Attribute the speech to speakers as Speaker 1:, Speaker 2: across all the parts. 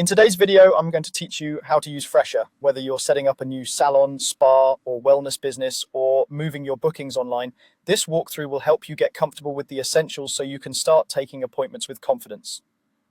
Speaker 1: In today's video, I'm going to teach you how to use Fresha, whether you're setting up a new salon, spa, or wellness business, or moving your bookings online. This walkthrough will help you get comfortable with the essentials so you can start taking appointments with confidence.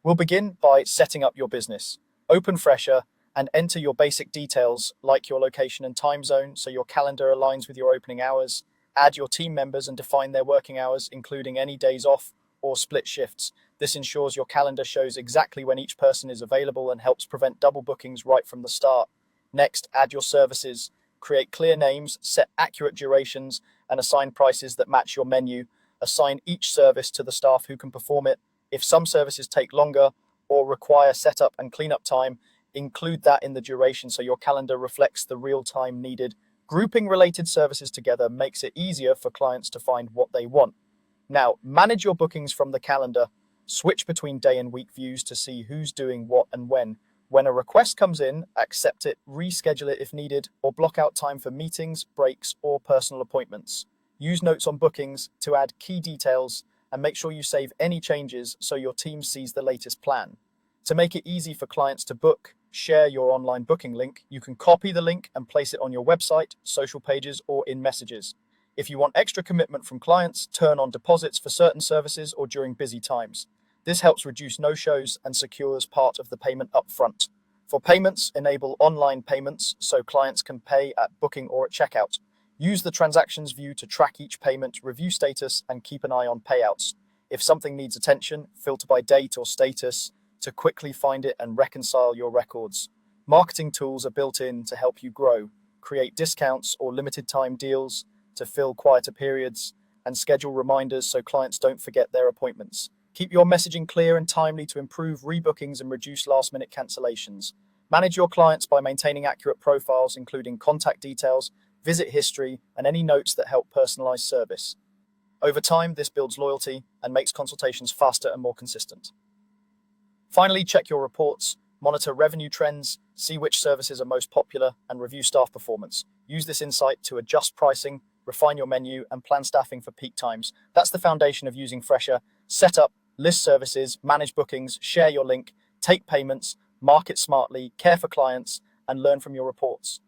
Speaker 1: We'll begin by setting up your business. Open Fresha and enter your basic details like your location and time zone so your calendar aligns with your opening hours. Add your team members and define their working hours, including any days off or split shifts. This ensures your calendar shows exactly when each person is available and helps prevent double bookings right from the start. Next, add your services. Create clear names, set accurate durations, and assign prices that match your menu. Assign each service to the staff who can perform it. If some services take longer or require setup and cleanup time, include that in the duration so your calendar reflects the real time needed. Grouping related services together makes it easier for clients to find what they want. Now, manage your bookings from the calendar. Switch between day and week views to see who's doing what and when. When a request comes in, accept it, reschedule it if needed, or block out time for meetings, breaks, or personal appointments. Use notes on bookings to add key details and make sure you save any changes so your team sees the latest plan. To make it easy for clients to book, share your online booking link. You can copy the link and place it on your website, social pages, or in messages. If you want extra commitment from clients, turn on deposits for certain services or during busy times. This helps reduce no-shows and secures part of the payment upfront. For payments, enable online payments so clients can pay at booking or at checkout. Use the transactions view to track each payment, review status, and keep an eye on payouts. If something needs attention, filter by date or status to quickly find it and reconcile your records. Marketing tools are built in to help you grow. Create discounts or limited time deals to fill quieter periods, and schedule reminders so clients don't forget their appointments. Keep your messaging clear and timely to improve rebookings and reduce last-minute cancellations. Manage your clients by maintaining accurate profiles, including contact details, visit history, and any notes that help personalize service. Over time, this builds loyalty and makes consultations faster and more consistent. Finally, check your reports, monitor revenue trends, see which services are most popular, and review staff performance. Use this insight to adjust pricing, refine your menu, and plan staffing for peak times. That's the foundation of using Fresha. Set up, list services, manage bookings, share your link, take payments, market smartly, care for clients, and learn from your reports.